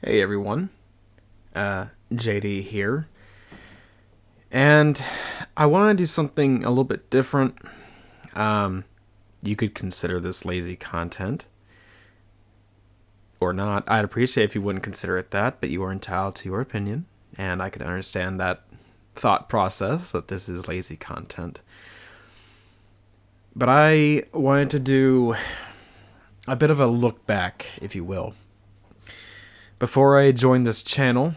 Hey everyone, JD here, and I want to do something a little bit different. Um, you could consider this lazy content or not. I'd appreciate if you wouldn't consider it that, but you are entitled to your opinion, and I could understand that thought process that this is lazy content. But I wanted to do a bit of a look back, if you will. Before I joined this channel,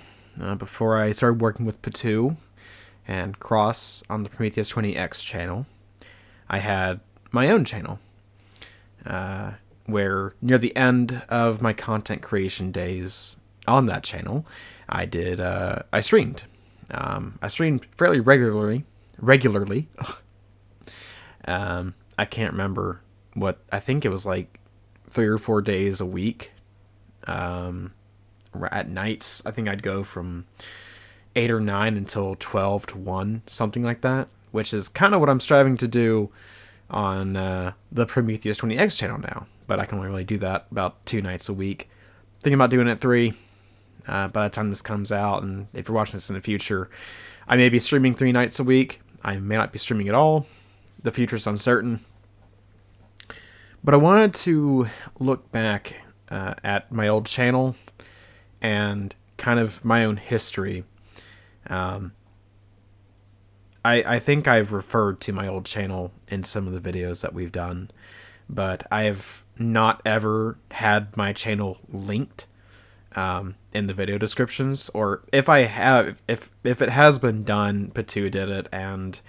before I started working with Patu and Cros on the Prometheus 20X channel, I had my own channel, where near the end of my content creation days on that channel, I streamed. I streamed fairly regularly. I can't remember I think it was like 3 or 4 days a week. At nights, I think I'd go from 8 or 9 until 12 to 1, something like that, which is kind of what I'm striving to do on the Prometheus 20X channel now, but I can only really do that about 2 nights a week. Thinking about doing it 3 by the time this comes out, and if you're watching this in the future, I may be streaming 3 nights a week. I may not be streaming at all. The future's uncertain. But I wanted to look back at my old channel and kind of my own history. I think I've referred to my old channel in some of the videos that we've done, but I have not ever had my channel linked in the video descriptions, or if I have, if it has been done, Patu did it, and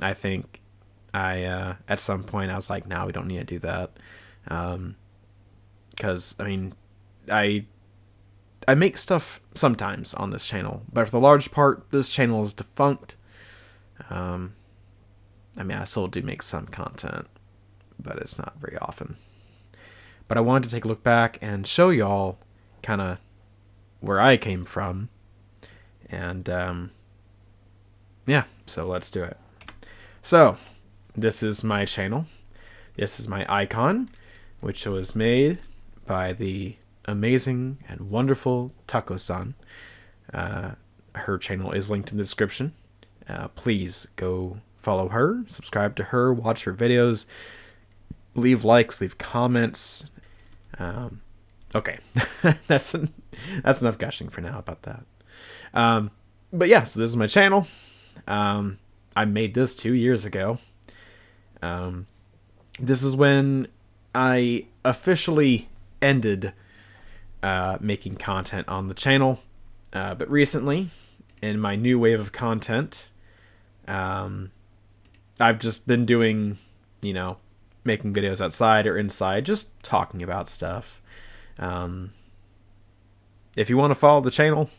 I think at some point I was like, no, we don't need to do that, because I mean, I make stuff sometimes on this channel, but for the large part, this channel is defunct. I mean, I still do make some content, but it's not very often. But I wanted to take a look back and show y'all kind of where I came from. And, yeah, so let's do it. So, this is my channel. This is my icon, which was made by the amazing and wonderful Taco-san. Her channel is linked in the description. Please go follow her, subscribe to her, watch her videos, leave likes, leave comments. Okay, that's enough gushing for now about that. But yeah, so this is my channel. I made this 2 years ago. This is when I officially ended making content on the channel. But recently, in my new wave of content, I've just been doing, making videos outside or inside, just talking about stuff. If you want to follow the channel,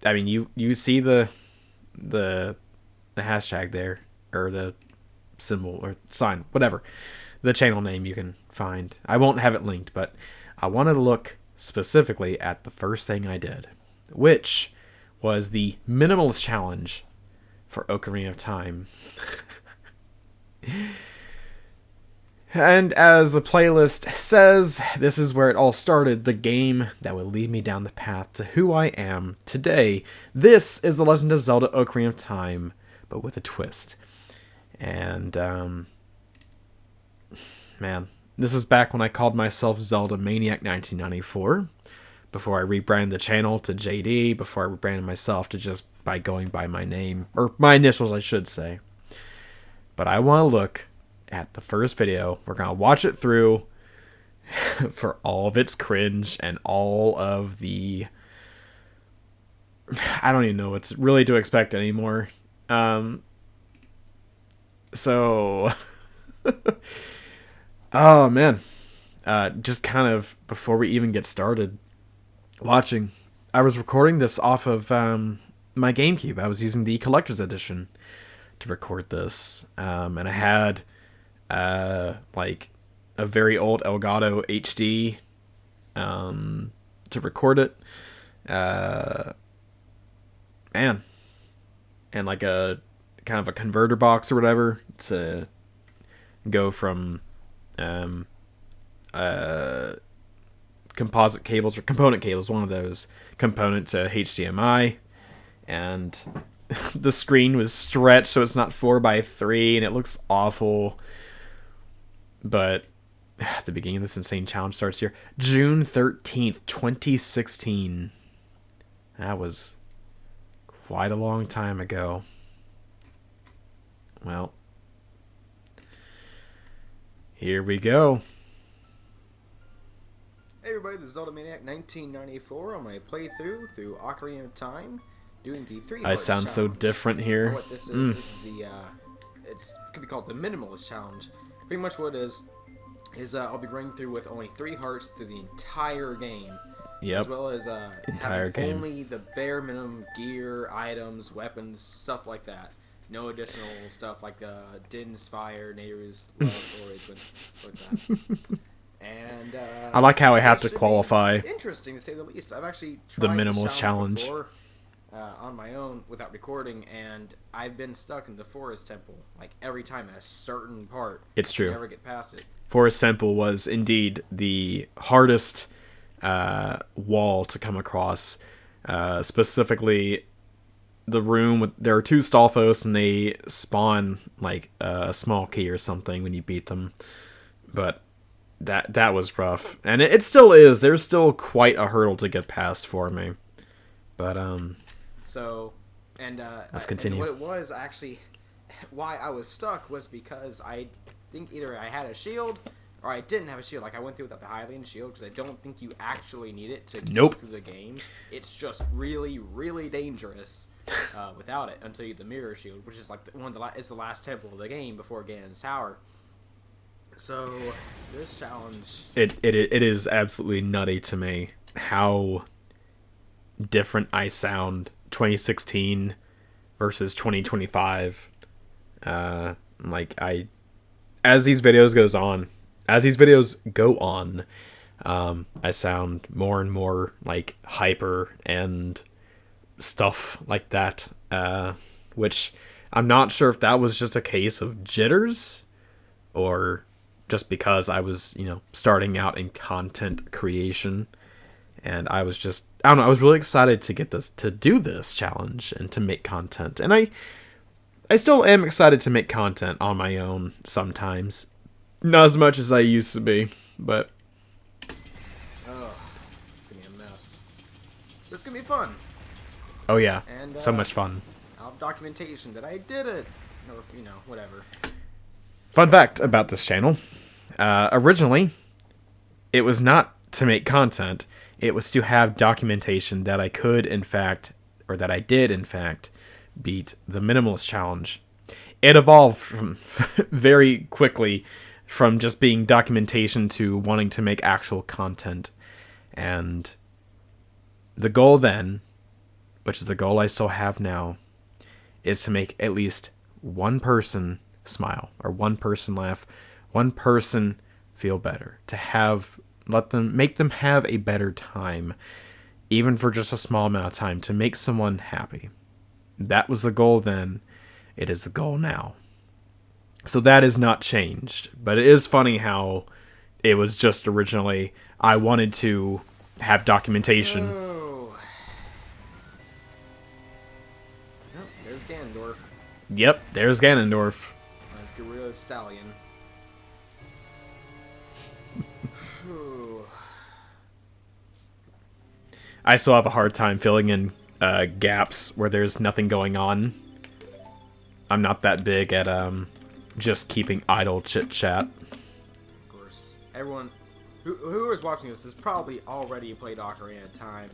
I mean, you see the hashtag there, or the symbol or sign, whatever, the channel name you can find. I won't have it linked, but I wanted to look specifically at the first thing I did, which was the minimalist challenge for Ocarina of Time. And as the playlist says, this is where it all started, the game that would lead me down the path to who I am today. This is The Legend of Zelda Ocarina of Time, but with a twist. And, man, this is back when I called myself ZeldaManiac1994, before I rebranded the channel to JD, before I rebranded myself to just by going by my name, or my initials, I should say. But I want to look at the first video. We're going to watch it through for all of its cringe and all of the... I don't even know what's really to expect anymore. So... oh, man. Just kind of before we even get started watching, I was recording this off of my GameCube. I was using the collector's edition to record this, and I had like a very old Elgato HD to record it, man, and like a kind of a converter box or whatever to go from composite cables or component cables, one of those component to HDMI, and the screen was stretched so it's not 4:3 and it looks awful. But the beginning of this insane challenge starts here. June 13th, 2016. That was quite a long time ago. Well, here we go. Hey everybody, this is ZeldaManiac1994 on my playthrough through Ocarina of Time, doing the 3 I sound so different here. What this is, this is the, it could be called the Minimalist Challenge. Pretty much what it is I'll be running through with only 3 hearts through the entire game. Yep. As well as entire game. Only the bare minimum gear, items, weapons, stuff like that. No additional stuff like Din's Fire, Nehru's Love, or that. And I like how I have to qualify. Interesting to say the least. I've actually the tried Minimalist Challenge before, on my own without recording, and I've been stuck in the Forest Temple like every time at a certain part. It's true. I never get past it. Forest Temple was indeed the hardest wall to come across. Specifically, the room with, there are 2 Stalfos, and they spawn like a small key or something when you beat them. But that was rough, and it still is. There's still quite a hurdle to get past for me. But so, and let's continue. And what it was actually, why I was stuck was because I think either I had a shield or I didn't have a shield. Like, I went through without the Hylian shield because I don't think you actually need it to go through the game. It's just really, really dangerous without it until you get the mirror shield, which is like is the last temple of the game before Ganon's Tower. So this challenge, it is absolutely nutty to me how different I sound 2016 versus 2025. Like as these videos go on, I sound more and more like hyper and stuff like that, which I'm not sure if that was just a case of jitters or just because I was, starting out in content creation, and I was just, I don't know, I was really excited to do this challenge and to make content. And I still am excited to make content on my own sometimes. Not as much as I used to be, but oh, it's gonna be a mess. But it's gonna be fun. Oh yeah, and, so much fun. I'll have documentation that I did it, or whatever. Fun fact about this channel: originally, it was not to make content; it was to have documentation that I could, in fact, or that I did, in fact, beat the Minimalist Challenge. It evolved from very quickly from just being documentation to wanting to make actual content. And the goal then, which is the goal I still have now, is to make at least one person smile, or one person laugh, one person feel better, to make them have a better time, even for just a small amount of time, to make someone happy. That was the goal then. It is the goal now. So that is not changed. But it is funny how it was just originally, I wanted to have documentation. Oh. Oh, there's Ganondorf. Yep, there's Ganondorf. Nice gorilla stallion. I still have a hard time filling in gaps where there's nothing going on. I'm not that big at just keeping idle chit chat. Of course, everyone who is watching this has probably already played Ocarina of Time.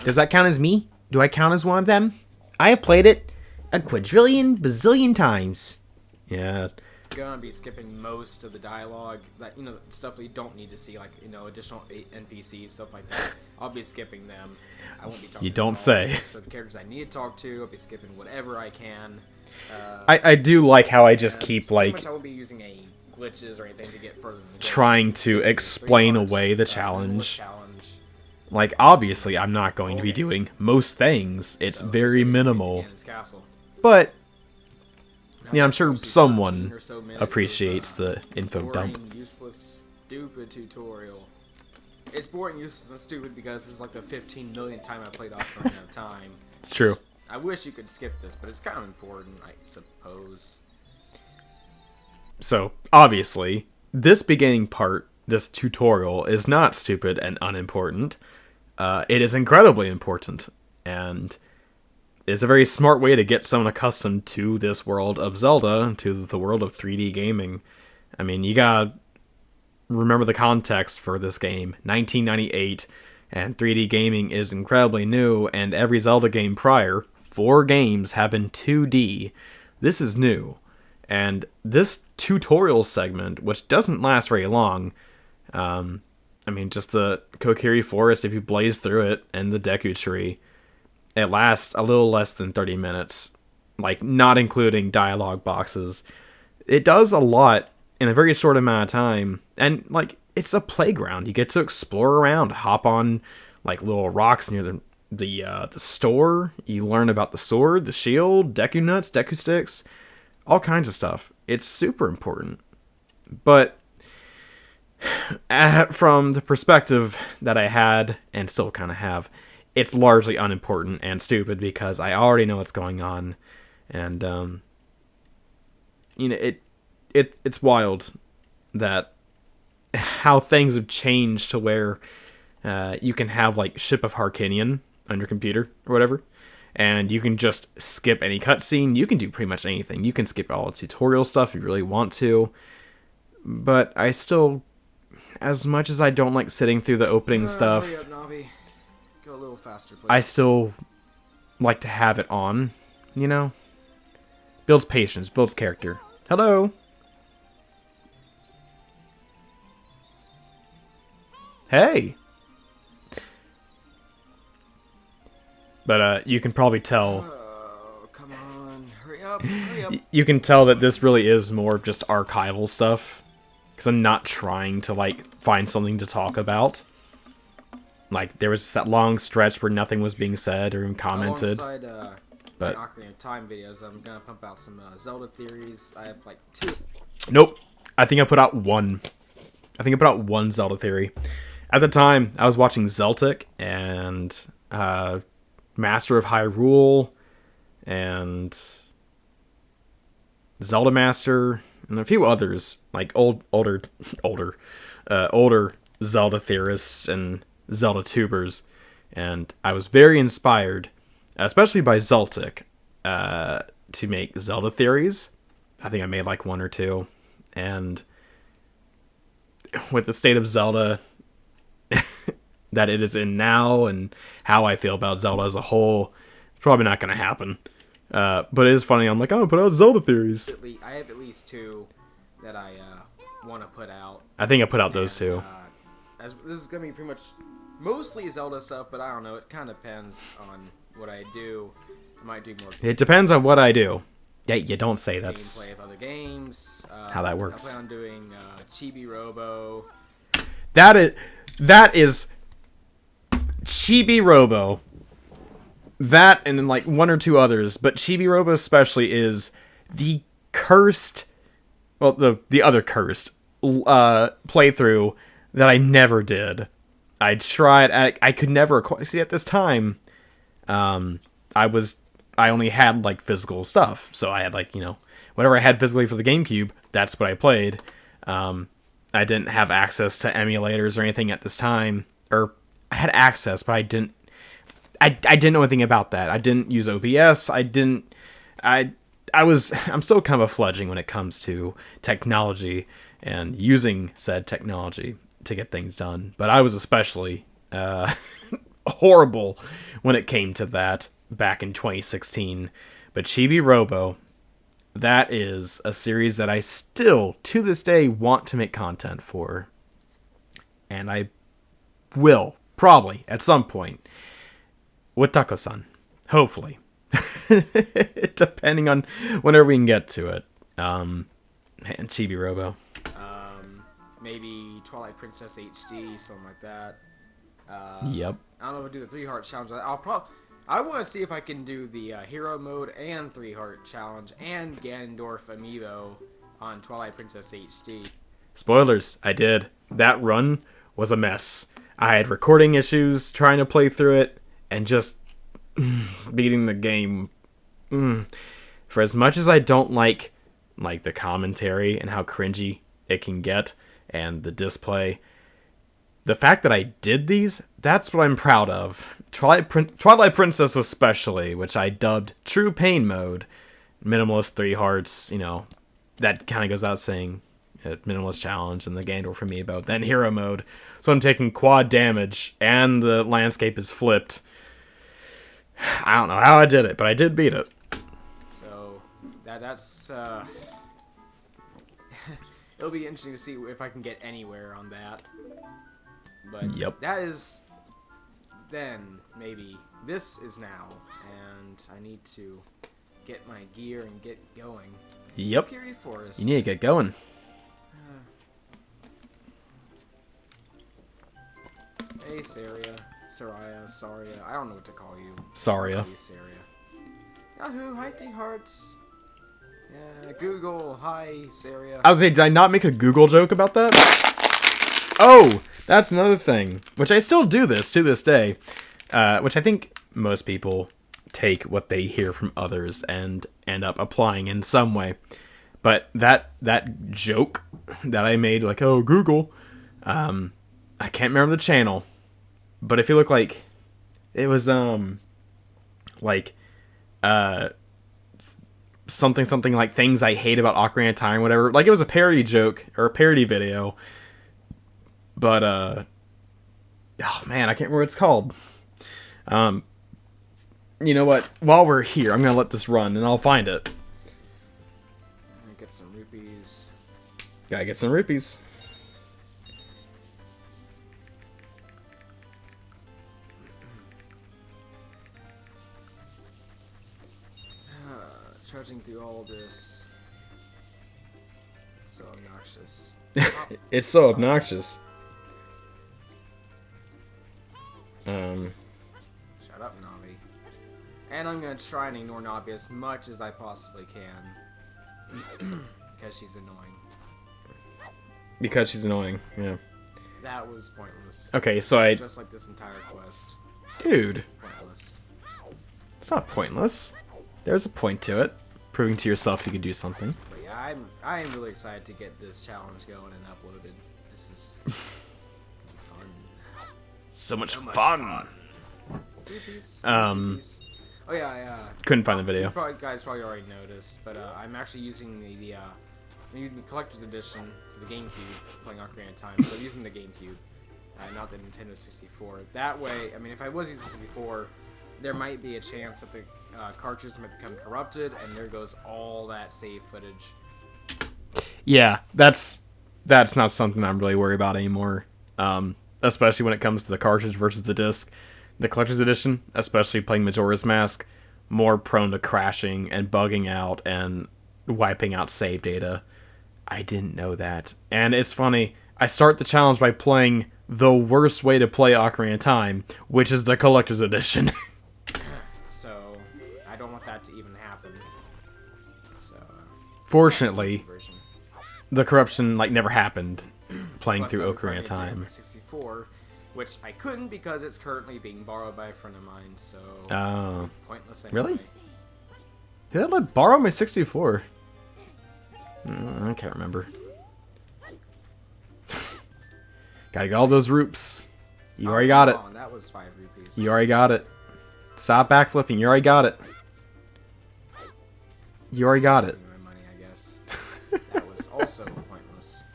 Does that count as me? Do I count as one of them? I have played it a quadrillion, bazillion times. Yeah. Gonna be skipping most of the dialogue that stuff that you don't need to see, like additional NPCs, stuff like that. I'll be skipping them. I won't be talking. You don't say. So the characters I need to talk to, I'll be skipping whatever I can. I do like how I just keep I like won't be using any glitches or anything to get further. Trying to explain away the challenge. Like, obviously, I'm not going to be doing most things. It's very minimal. But yeah, I'm sure someone appreciates the info dump. Useless, stupid tutorial. it's boring, useless, and stupid because this is like the 15 millionth time I played Ocarina of Time. It's true. I wish you could skip this, but it's kind of important, I suppose. So, obviously, this beginning part, this tutorial, is not stupid and unimportant. It is incredibly important, and it's a very smart way to get someone accustomed to this world of Zelda, to the world of 3D gaming. I mean, you gotta remember the context for this game. 1998, and 3D gaming is incredibly new, and every Zelda game prior, 4 games, have been 2D. This is new. And this tutorial segment, which doesn't last very long, I mean, just the Kokiri Forest, if you blaze through it, and the Deku Tree, it lasts a little less than 30 minutes, like, not including dialogue boxes. It does a lot in a very short amount of time, and, like, it's a playground. You get to explore around, hop on, like, little rocks near the store. You learn about the sword, the shield, Deku Nuts, Deku Sticks, all kinds of stuff. It's super important. But from the perspective that I had, and still kind of have, it's largely unimportant and stupid because I already know what's going on. And, you know, it's wild that how things have changed to where you can have, like, Ship of Harkinian on your computer or whatever, and you can just skip any cutscene. You can do pretty much anything. You can skip all the tutorial stuff if you really want to. But I still, as much as I don't like sitting through the opening stuff, Hurry up, Navi. Go a little faster, please. I still like to have it on, you know? Builds patience, builds character. Hello! Hey! But you can probably tell. Oh, come on. Hurry up, hurry up. You can tell that this really is more of just archival stuff. Because I'm not trying to, like, find something to talk about. Like, there was that long stretch where nothing was being said or commented. Alongside but my Ocarina of Time videos, I'm gonna pump out some Zelda theories. I have, like, 2. Nope. I think I put out one. I think I put out one Zelda theory. At the time, I was watching Zeltic and Master of Hyrule and Zelda Master and a few others, like older Zelda theorists and Zelda tubers, and I was very inspired, especially by Zeltic, to make Zelda theories. I think I made like 1 or 2, and with the state of Zelda that it is in now and how I feel about Zelda as a whole, it's probably not going to happen. But it is funny. I'm like, I'm going to put out Zelda theories. I have at least 2 that I want to put out. I think I put out those 2. As this is going to be pretty much mostly Zelda stuff, but I don't know. It kind of depends on what I do. I might do more. It depends on what I do. Yeah, you don't say that's gameplay of other games. How that works. I plan on doing Chibi Robo. That is Chibi Robo. That and then like 1 or 2 others, but Chibi Robo especially is the cursed, well, the other cursed playthrough that I never did. I tried. I could never see at this time. I only had like physical stuff, so I had like, you know, whatever I had physically for the GameCube, that's what I played. I didn't have access to emulators or anything at this time, or I had access, but I didn't know anything about that. I didn't use OBS. I'm still kind of a fledgling when it comes to technology and using said technology to get things done. But I was especially horrible when it came to that back in 2016. But Chibi Robo, that is a series that I still, to this day, want to make content for. And I will, probably, at some point, with Taco-san. Hopefully. Depending on whenever we can get to it. And Chibi Robo. Maybe Twilight Princess HD, something like that. Yep. I don't know if I'll do the 3-heart challenge. I want to see if I can do the hero mode and 3-heart challenge and Ganondorf amiibo on Twilight Princess HD. Spoilers, I did. That run was a mess. I had recording issues trying to play through it, and just beating the game. For as much as I don't like the commentary and how cringy it can get, and the display, the fact that I did these, that's what I'm proud of. Twilight Princess especially, which I dubbed True Pain Mode. Minimalist 3 hearts, you know, that kind of goes out saying Minimalist Challenge and the Ganondorf Amiibo. Then Hero Mode, so I'm taking quad damage, and the landscape is flipped. I don't know how I did it, but I did beat it. So, that's it'll be interesting to see if I can get anywhere on that. But yep. That is then, maybe. This is now, and I need to get my gear and get going. Yep. Kokiri Forest. You need to get going. Hey, Saria. I don't know what to call you. Saria. Yahoo, hi, T-Hearts. Yeah, Google, hi, Saria. I was saying, did I not make a Google joke about that? Oh, that's another thing. Which I still do this to this day. Which I think most people take what they hear from others and end up applying in some way. But that joke that I made, like, oh, Google, I can't remember the channel. But if you look like, it was, something like things I hate about Ocarina of Time, whatever. Like, it was a parody joke, or a parody video. But, oh man, I can't remember what it's called. You know what? While we're here, I'm going to let this run, and I'll find it. Get some rupees. Gotta get some rupees. Charging through all this. It's so obnoxious. It's so obnoxious. Shut up, Navi. And I'm gonna try and ignore Navi as much as I possibly can. Because she's annoying. Because she's annoying, yeah. That was pointless. Okay, so Just like this entire quest. Dude. Pointless. It's not pointless. There's a point to it. Proving to yourself you can do something. But yeah, I'm really excited to get this challenge going and uploaded. This is fun. So much fun. Rupees. Oh yeah, I couldn't find the video. You guys probably already noticed, but I'm actually using the collector's edition for the GameCube, playing Ocarina of Time. So I'm using the GameCube, not the Nintendo 64. That way, I mean, if I was using 64, there might be a chance that the cartridge might become corrupted, and there goes all that save footage. Yeah, that's not something I'm really worried about anymore. Especially when it comes to the cartridge versus the disc. The collector's edition, especially playing Majora's Mask, more prone to crashing and bugging out and wiping out save data. I didn't know that. And it's funny, I start the challenge by playing the worst way to play Ocarina of Time, which is the collector's edition. So, I don't want that to even happen. So, fortunately, the corruption never happened playing plus through Ocarina of Time. 64, which I couldn't because it's currently being borrowed by a friend of mine, so pointless anyway. Really? Who did I borrow my 64? I can't remember. Gotta get all those roops. You already got it. That was 5 rupees. You already got it. Stop backflipping. You already got it. You already got it. My money, I guess. That was also pointless.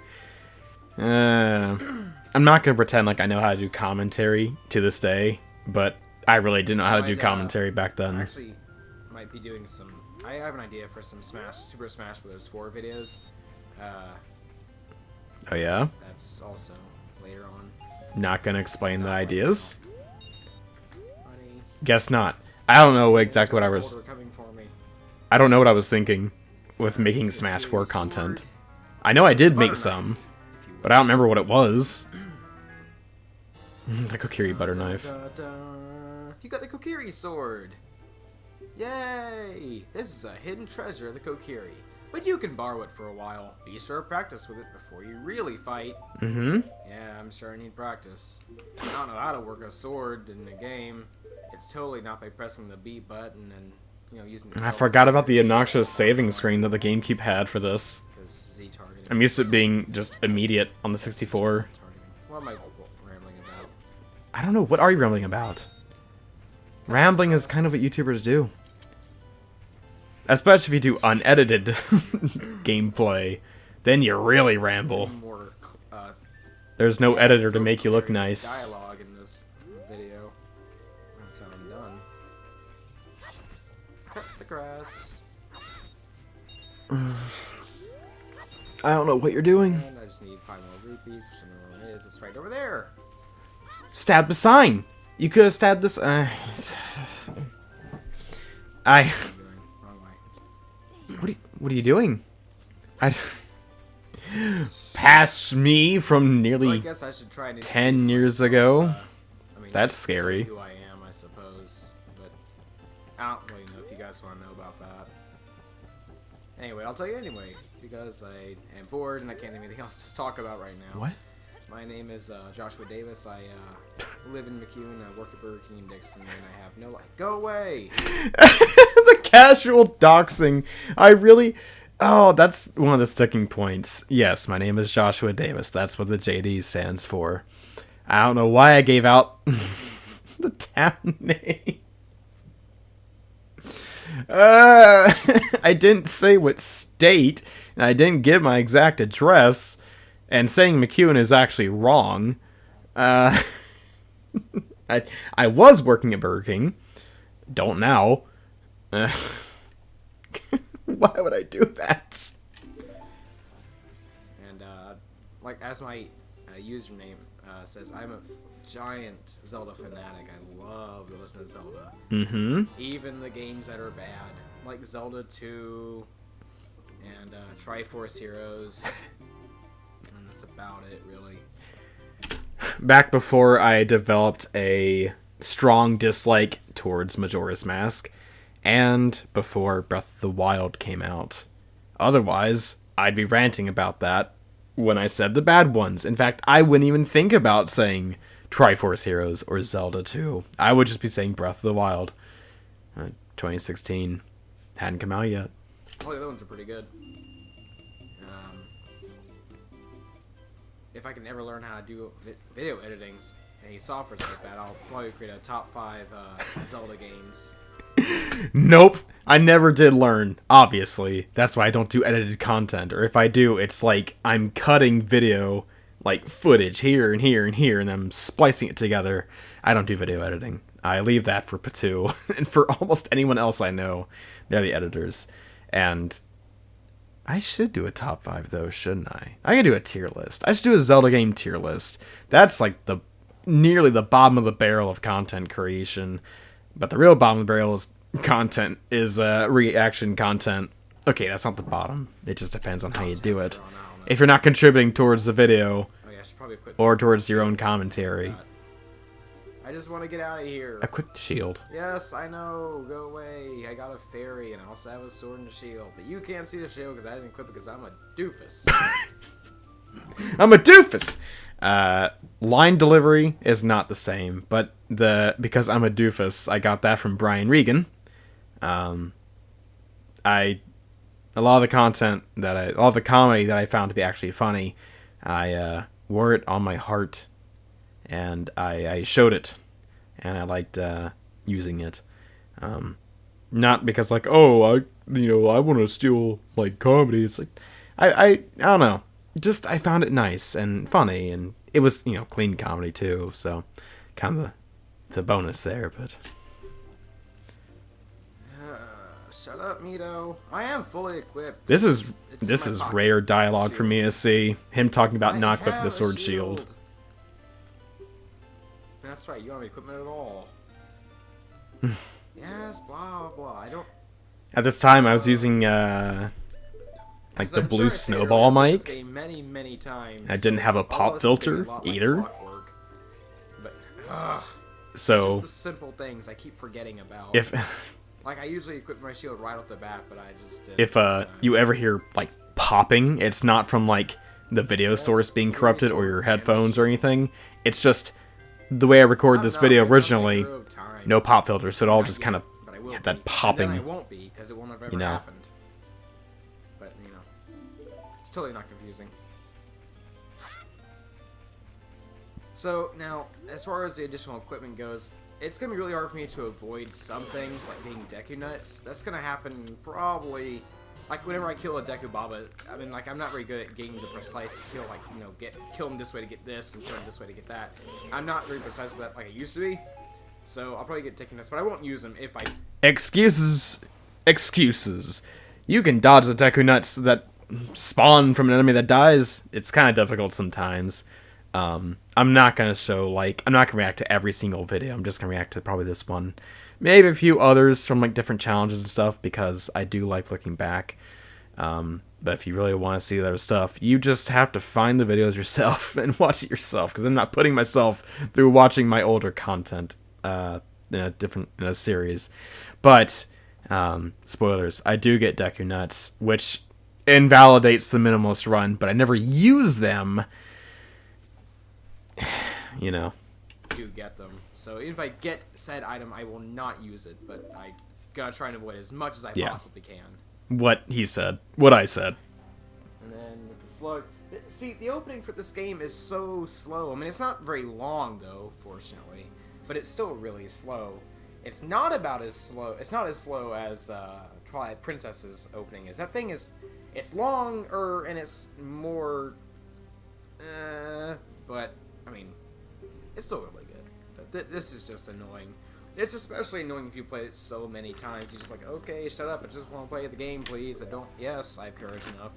I'm not gonna pretend like I know how to do commentary to this day, but I really didn't know how to do commentary back then. I actually might be doing some. I have an idea for some Super Smash Bros. 4 videos. Oh yeah? That's also later on. Not gonna explain the ideas? Money. Guess not. I don't know exactly what I was... I don't know what I was thinking with making Smash 4 content. I know I did make some, but I don't remember what it was. The Kokiri butter knife. You got the Kokiri sword! Yay! This is a hidden treasure of the Kokiri. but you can borrow it for a while. Be sure to practice with it before you really fight. Mm-hmm. Yeah, I'm sure I need practice. I don't know how to work a sword in the game. It's totally not by pressing the B button and, you know, using the... I forgot about the obnoxious saving screen that the GameCube had for this. Z targeting. I'm used to it being just immediate on the 64. What am I rambling about? I don't know. What are you rambling about? Rambling is kind of what YouTubers do. Especially if you do unedited gameplay. Then you really ramble. More, There's no editor to make you look nice. Dialogue in this video. That's how I'm done. Cut the grass. I don't know what you're doing. And I just need 5 more rupees, which I don't know where it is. It's right over there. Stab the sign. You could have stabbed this. Wrong way. What are you doing? Past me from So I nearly guess I should try and 10 years ago. I mean, That's tell you scary. who I am, I suppose, but I don't really know if you guys want to know about that. Anyway, I'll tell you anyway, because I am bored and I can't have anything else to talk about right now. What? My name is Joshua Davis. I live in McEwen. I work at Burger King in Dixon, and I have no life. Go away! The casual doxing. I really... Oh, that's one of the sticking points. Yes, my name is Joshua Davis. That's what the JD stands for. I don't know why I gave out the town name. I didn't say what state, and I didn't give my exact address, and saying McEwen is actually wrong. I was working at Burger King. Don't now. Why would I do that? And, like, as my username says, I'm a giant Zelda fanatic. I love to listen to Zelda. Mm-hmm. Even the games that are bad, like Zelda 2 and Triforce Heroes. And that's about it, really. Back before I developed a strong dislike towards Majora's Mask, and before Breath of the Wild came out. Otherwise, I'd be ranting about that when I said the bad ones. In fact, I wouldn't even think about saying Triforce Heroes or Zelda 2. I would just be saying Breath of the Wild. 2016 hadn't come out yet. Oh, the other ones are pretty good. If I can ever learn how to do video editing, any software like that, I'll probably create a top 5 Zelda games. Nope, I never did learn, obviously. That's why I don't do edited content. Or if I do, it's like I'm cutting video, like footage here and here and here, and I'm splicing it together. I don't do video editing. I leave that for Patu and for almost anyone else I know. They're the editors. And I should do a top 5 though, shouldn't I? I can do a tier list. I should do a Zelda game tier list. That's like nearly the bottom of the barrel of content creation. But the real bottom of the barrel is content, is reaction content. Okay, that's not the bottom. It just depends on how you do it. If you're not contributing towards the video, or towards your own commentary. I just want to get out of here. Equip the shield. Yes, I know. Go away. I got a fairy, and I also have a sword and a shield. But you can't see the shield because I didn't equip it because I'm a doofus. I'm a doofus! Line delivery is not the same, but because I'm a doofus, I got that from Brian Regan. A lot of the content a lot of the comedy that I found to be actually funny, I wore it on my heart, and I showed it, and I liked using it. Not because like, oh, I want to steal like comedy. It's like I don't know. Just I found it nice and funny, and it was clean comedy too, so kind of the bonus there. But shut up, Mito. I am fully equipped. This is rare dialogue for me to see him talking about not equipping the sword shield. That's right. You don't have equipment at all. Yes, blah blah. I don't. At this time, I was using like the blue snowball mic. Many times. I didn't have a pop filter either. But So it's just the simple things I keep forgetting about. Like, I usually equip my shield right off the bat, but I just didn't If this time. you ever hear like popping, it's not from like the video source being corrupted or your headphones or anything. It's just the way I recorded this video originally. No pop filter, so it all just kind of had that popping. And then I won't be, because it won't have ever happened. But, you know, it's totally not confusing. So, now, as far as the additional equipment goes, it's going to be really hard for me to avoid some things, like being Deku Nuts. That's going to happen probably, like, whenever I kill a Deku Baba. I mean, like, I'm not very good at getting the precise kill, like, you know, kill him this way to get this, and kill him this way to get that. I'm not very precise with that like I used to be. So, I'll probably get Deku Nuts, but I won't use them if I... Excuses. Excuses. You can dodge the Deku Nuts that spawn from an enemy that dies. It's kind of difficult sometimes. I'm not going to show, like, I'm not going to react to every single video. I'm just going to react to probably this one. Maybe a few others from, like, different challenges and stuff, because I do like looking back. But if you really want to see that stuff, you just have to find the videos yourself and watch it yourself, because I'm not putting myself through watching my older content in a series. But, spoilers, I do get Deku Nuts, which invalidates the minimalist run, but I never use them. You know, do get them. So if I get said item, I will not use it, but I gotta try and avoid as much as I possibly can. What he said, what I said. And then with the slug, see, the opening for this game is so slow. I mean, it's not very long though, fortunately, but it's still really slow. It's not about as slow. It's not as slow as Twilight Princess's opening is. That thing is, it's longer and it's more, but. I mean, it's still really good. But this is just annoying. It's especially annoying if you play it so many times. You're just like, okay, shut up. I just want to play the game, please. I don't... Yes, I have courage enough.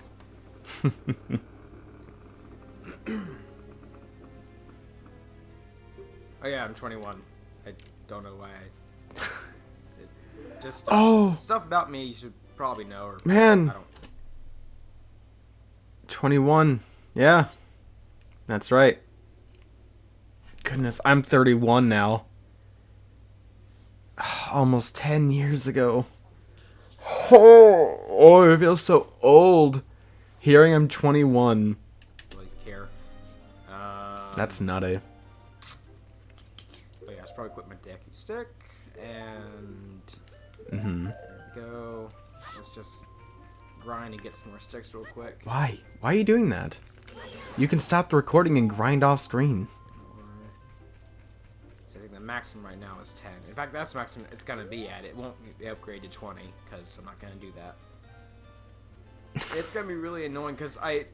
Oh, yeah, I'm 21. I don't know why just stuff about me you should probably know. Or man. I don't... 21. Yeah. That's right. Goodness, I'm 31 now. Almost 10 years ago. Oh, I feel so old. Hearing I'm 21. Really care. That's nutty. Oh yeah, I should probably quit my Deku stick. And there we go. Let's just grind and get some more sticks real quick. Why? Why are you doing that? You can stop the recording and grind off screen. I think the maximum right now is 10. In fact, that's the maximum it's going to be at. It won't be upgraded to 20, because I'm not going to do that. It's going to be really annoying, because I've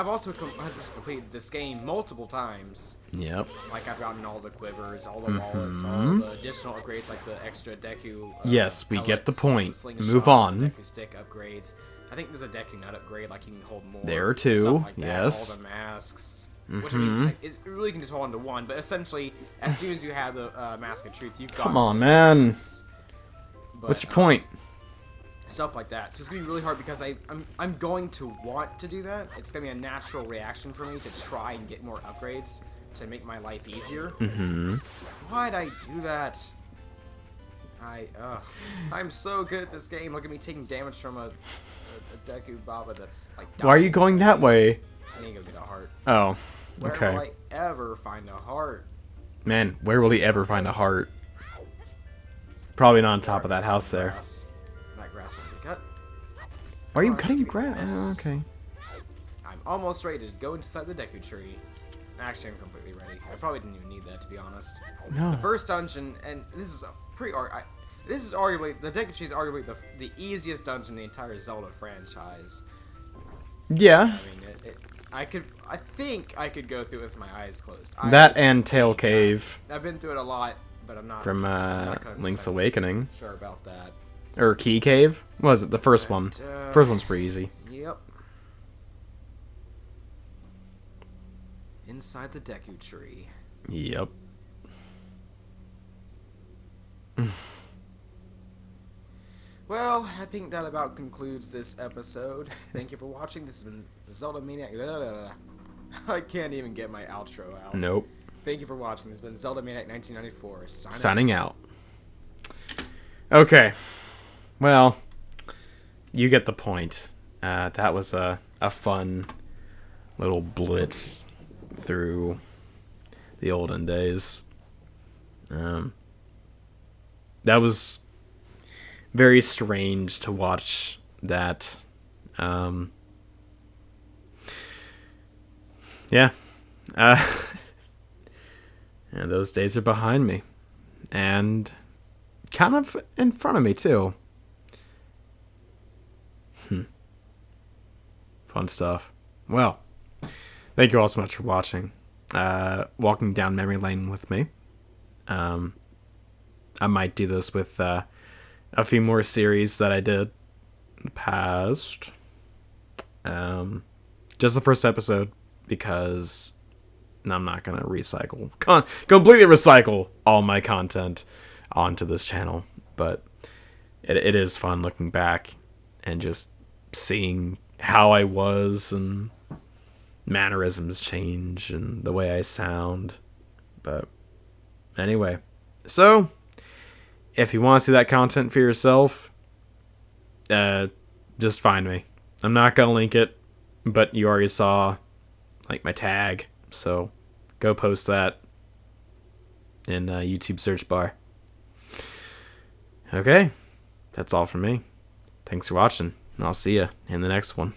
also completed this game multiple times. Yep. Like, I've gotten all the quivers, all the wallets, all the additional upgrades, like the extra Deku yes, we pellets, get the point. Slingshot, move on. Deku stick upgrades. I think there's a Deku Nut upgrade, like you can hold more. There too, stuff like that, yes. all the masks. Which, I mean, it really can just hold on to one, but essentially, as soon as you have the Mask of Truth, you've got... Come on, man. But, what's your point? Stuff like that. So it's going to be really hard because I'm going to want to do that. It's going to be a natural reaction for me to try and get more upgrades to make my life easier. Why'd I do that? I'm so good at this game. Look at me taking damage from a Deku Baba that's like... Why are you going that way? I need to go get a heart. Oh. Where Okay. will I ever find a heart? Man, where will he ever find a heart? Probably not on top of that house there. That grass won't be cut. Why are you Alright, cutting give me grass? this. Oh, okay. I'm almost ready to go inside the Deku tree. Actually, I'm completely ready. I probably didn't even need that, to be honest. No. The first dungeon, and this is this is arguably, the Deku tree is arguably the easiest dungeon in the entire Zelda franchise. Yeah. I mean, I think I could go through it with my eyes closed. That and Tail Cave. I've been through it a lot, but I'm not From I'm not Link's Awakening. sure about that. Or Key Cave? What was it? The first one. First one's pretty easy. Yep. Inside the Deku tree. Yep. Well, I think that about concludes this episode. Thank you for watching. This has been ZeldaManiac. I can't even get my outro out. Nope. Thank you for watching. This has been ZeldaManiac1994. Signing out. Okay. Well, you get the point. That was a fun little blitz through the olden days. That was very strange to watch that. Yeah. And those days are behind me. And kind of in front of me, too. Fun stuff. Well, thank you all so much for watching. Walking down memory lane with me. I might do this with a few more series that I did in the past. Just the first episode, because I'm not going to completely recycle all my content onto this channel. But it is fun looking back and just seeing how I was and mannerisms change and the way I sound. But anyway, so if you want to see that content for yourself, just find me. I'm not gonna link it, but you already saw like my tag, so go post that in YouTube search bar. Okay, that's all from me. Thanks for watching, and I'll see you in the next one.